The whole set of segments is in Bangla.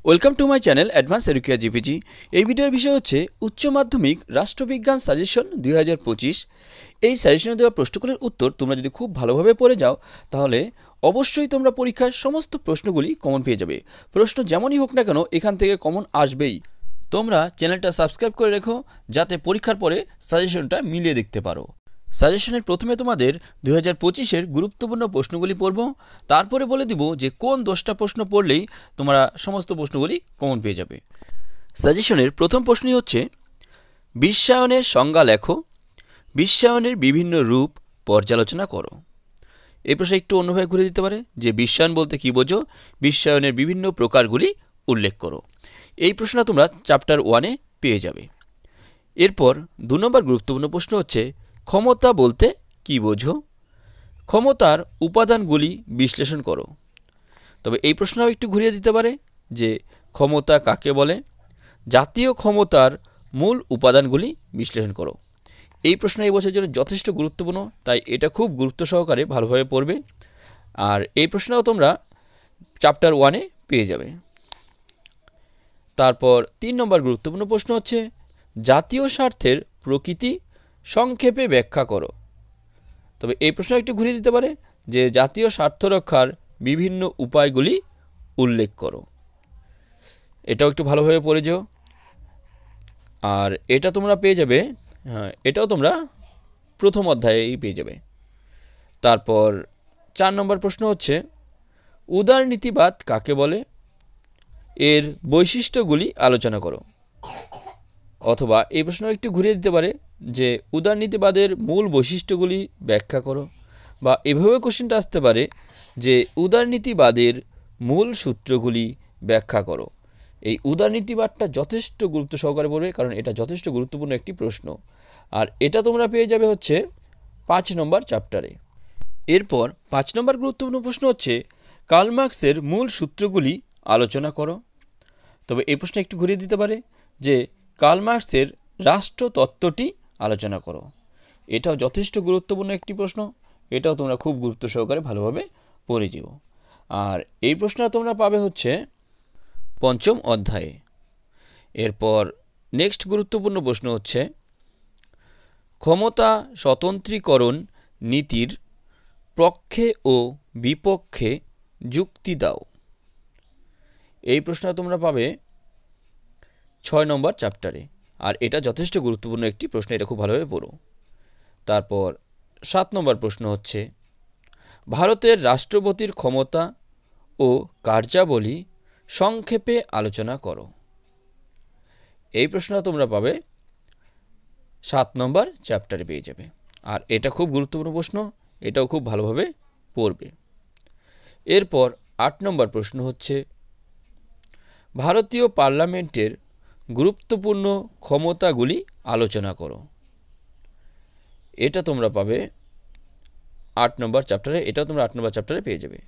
Welcome to my channel advance educare GPG. এই ভিডিওর বিষয় হচ্ছে উচ্চ মাধ্যমিক রাষ্ট্রবিজ্ঞান সাজেশন 2025। এই সাজেশনে দেওয়া প্রশ্নগুলির উত্তর তোমরা যদি খুব ভালোভাবে পড়ে যাও তাহলে অবশ্যই তোমরা পরীক্ষার সমস্ত প্রশ্নগুলি কমন পেয়ে যাবে। প্রশ্ন যেমনই হোক না কেন এখান থেকে কমন আসবেই। তোমরা চ্যানেলটা সাবস্ক্রাইব করে রেখো যাতে পরীক্ষার পরে সাজেশনটা মিলিয়ে দেখতে পারো। সাজেশনের প্রথমে তোমাদের 2025-এর গুরুত্বপূর্ণ প্রশ্নগুলি পড়ব, তারপরে বলে দিব যে কোন 10টা প্রশ্ন পড়লেই তোমরা সমস্ত প্রশ্নগুলি কমন পেয়ে যাবে। সাজেশনের প্রথম প্রশ্নই হচ্ছে বিশ্বায়নের সংজ্ঞা লেখো, বিশ্বায়নের বিভিন্ন রূপ পর্যালোচনা করো। এই প্রশ্ন একটু অন্যভাবে ঘুরে দিতে পারে যে বিশ্বায়ন বলতে কী বোঝো, বিশ্বায়নের বিভিন্ন প্রকারগুলি উল্লেখ করো। এই প্রশ্নটা তোমরা চ্যাপ্টার 1-এ পেয়ে যাবে। এরপর 2 নম্বর গুরুত্বপূর্ণ প্রশ্ন হচ্ছে ক্ষমতা বলতে কী বোঝো, ক্ষমতার উপাদানগুলি বিশ্লেষণ করো। তবে এই প্রশ্নটাও একটু ঘুরিয়ে দিতে পারে যে ক্ষমতা কাকে বলে, জাতীয় ক্ষমতার মূল উপাদানগুলি বিশ্লেষণ করো। এই প্রশ্ন এই বছরের জন্য যথেষ্ট গুরুত্বপূর্ণ, তাই এটা খুব গুরুত্ব সহকারে ভালোভাবে পড়বে। আর এই প্রশ্নটাও তোমরা চ্যাপ্টার 1-এ পেয়ে যাবে। তারপর 3 নম্বর গুরুত্বপূর্ণ প্রশ্ন হচ্ছে জাতীয় স্বার্থের প্রকৃতি সংক্ষেপে ব্যাখ্যা করো। তবে এই প্রশ্ন একটু ঘুরিয়ে দিতে পারে যে জাতীয় স্বার্থ রক্ষার বিভিন্ন উপায়গুলি উল্লেখ করো। এটাও একটু ভালোভাবে পড়ে যাও। আর এটা তোমরা পেয়ে যাবে, এটাও তোমরা প্রথম অধ্যায়েই পেয়ে যাবে। তারপর 4 নম্বর প্রশ্ন হচ্ছে উদারনীতিবাদ কাকে বলে, এর বৈশিষ্ট্যগুলি আলোচনা করো। অথবা এই প্রশ্ন একটু ঘুরিয়ে দিতে পারে যে উদারনীতিবাদের মূল বৈশিষ্ট্যগুলি ব্যাখ্যা করো, বা এভাবে কোশ্চেনটা আসতে পারে যে উদারনীতিবাদের মূল সূত্রগুলি ব্যাখ্যা করো। এই উদারনীতিবাদটা যথেষ্ট গুরুত্ব সহকারে পড়বে, কারণ এটা যথেষ্ট গুরুত্বপূর্ণ একটি প্রশ্ন। আর এটা তোমরা পেয়ে যাবে হচ্ছে 5 নম্বর চ্যাপ্টারে। এরপর 5 নম্বর গুরুত্বপূর্ণ প্রশ্ন হচ্ছে কার্ল মার্কসের মূল সূত্রগুলি আলোচনা করো। তবে এই প্রশ্ন একটু ঘুরিয়ে দিতে পারে যে কার্ল মার্কসের রাষ্ট্রতত্ত্বটি আলোচনা করো। এটাও যথেষ্ট গুরুত্বপূর্ণ একটি প্রশ্ন, এটাও তোমরা খুব গুরুত্ব সহকারে ভালোভাবে পড়ে যেও। আর এই প্রশ্নটা তোমরা পাবে হচ্ছে 5ম অধ্যায়ে। এরপর নেক্সট গুরুত্বপূর্ণ প্রশ্ন হচ্ছে ক্ষমতা স্বতন্ত্রীকরণ নীতির পক্ষে ও বিপক্ষে যুক্তি দাও। এই প্রশ্নটা তোমরা পাবে 6 নম্বর চ্যাপ্টারে। আর এটা যথেষ্ট গুরুত্বপূর্ণ একটি প্রশ্ন, এটা খুব ভালোভাবে পড়ো। তারপর 7 নম্বর প্রশ্ন হচ্ছে ভারতের রাষ্ট্রপতির ক্ষমতা ও কার্যাবলী সংক্ষেপে আলোচনা করো। এই প্রশ্নটা তোমরা পাবে 7 নম্বর চ্যাপ্টারে পেয়ে যাবে। আর এটা খুব গুরুত্বপূর্ণ প্রশ্ন, এটাও খুব ভালোভাবে পড়বে। এরপর 8 নম্বর প্রশ্ন হচ্ছে ভারতীয় পার্লামেন্টের গুরুত্বপূর্ণ ক্ষমতাগুলি আলোচনা করো। এটা তোমরা পাবে 8 নম্বর চ্যাপ্টারে, এটাও তোমরা 8 নম্বর চ্যাপ্টারে পেয়ে যাবে।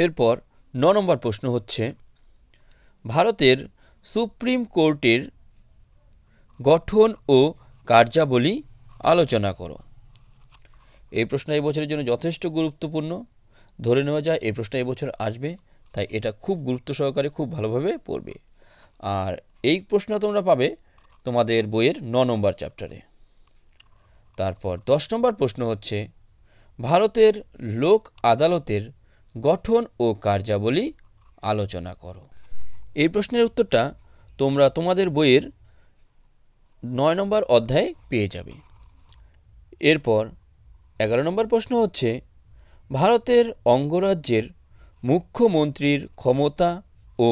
এরপর 9 নম্বর প্রশ্ন হচ্ছে ভারতের সুপ্রিম কোর্টের গঠন ও কার্যাবলী আলোচনা করো। এই প্রশ্ন এই বছরের জন্য যথেষ্ট গুরুত্বপূর্ণ, ধরে নেওয়া যায় এই প্রশ্ন এই বছর আসবে, তাই এটা খুব গুরুত্ব সহকারে খুব ভালোভাবে পড়বে। আর এই প্রশ্ন তোমরা পাবে তোমাদের বইয়ের 9 নম্বর চ্যাপ্টারে। তারপর 10 নম্বর প্রশ্ন হচ্ছে ভারতের লোক আদালতের গঠন ও কার্যাবলী আলোচনা করো। এই প্রশ্নের উত্তরটা তোমরা তোমাদের বইয়ের 9 নম্বর অধ্যায়ে পেয়ে যাবে। এরপর 11 নম্বর প্রশ্ন হচ্ছে ভারতের অঙ্গরাজ্যের মুখ্যমন্ত্রীর ক্ষমতা ও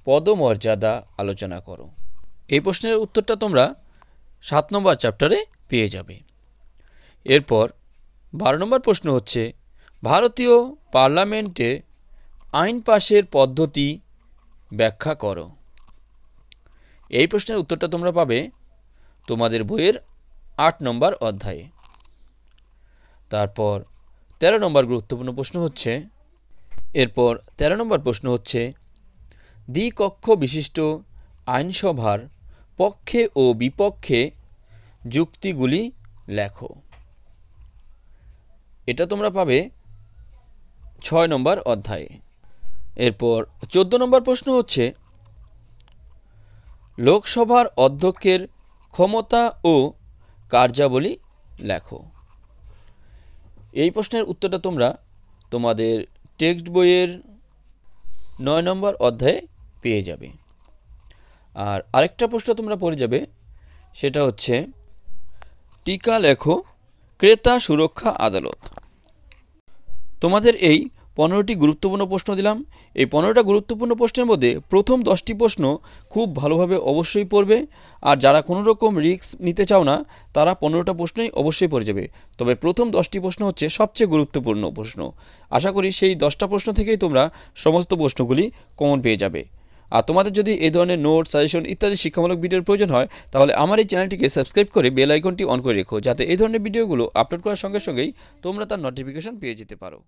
পদমর্যাদা আলোচনা করো। এই প্রশ্নের উত্তরটা তোমরা 7 নম্বর চ্যাপ্টারে পেয়ে যাবে। এরপর 12 নম্বর প্রশ্ন হচ্ছে ভারতীয় পার্লামেন্টে আইন পাশের পদ্ধতি ব্যাখ্যা করো। এই প্রশ্নের উত্তরটা তোমরা পাবে তোমাদের বইয়ের 8 নম্বর অধ্যায়ে। তারপর 13 নম্বর গুরুত্বপূর্ণ প্রশ্ন হচ্ছে এরপর 13 নম্বর প্রশ্ন হচ্ছে দ্বিকক্ষ বিশিষ্ট আইনসভার পক্ষে ও বিপক্ষে যুক্তিগুলি লেখো। এটা তোমরা পাবে 6 নম্বর অধ্যায়ে। এরপর 14 নম্বর প্রশ্ন হচ্ছে লোকসভার অধ্যক্ষের ক্ষমতা ও কার্যাবলী লেখো। এই প্রশ্নের উত্তরটা তোমরা তোমাদের টেক্সট বইয়ের 9 নম্বর অধ্যায়ে পেয়ে যাবে। আর আরেকটা প্রশ্ন তোমরা পড়ে যাবে, সেটা হচ্ছে টিকা লেখো ক্রেতা সুরক্ষা আদালত। তোমাদের এই 15টি গুরুত্বপূর্ণ প্রশ্ন দিলাম। এই 15টা গুরুত্বপূর্ণ প্রশ্নের মধ্যে প্রথম 10টি প্রশ্ন খুব ভালোভাবে অবশ্যই পড়বে, আর যারা কোনো রকম রিস্ক নিতে চাও না তারা 15টা প্রশ্নই অবশ্যই পড়ে যাবে। তবে প্রথম 10টি প্রশ্ন হচ্ছে সবচেয়ে গুরুত্বপূর্ণ প্রশ্ন। আশা করি সেই 10টা প্রশ্ন থেকেই তোমরা সমস্ত প্রশ্নগুলি কমন পেয়ে যাবে। আর তোমাদের যদি এই ধরনের নোট, সাজেশন ইত্যাদি শিক্ষামূলক ভিডিওর প্রয়োজন হয় তাহলে আমার এই চ্যানেলটিকে সাবস্ক্রাইব করে বেল আইকনটি অন করে রেখো, যাতে এই ধরনের ভিডিওগুলো আপলোড করার সঙ্গে সঙ্গেই তোমরা তার নোটিফিকেশন পেয়ে যেতে পারো।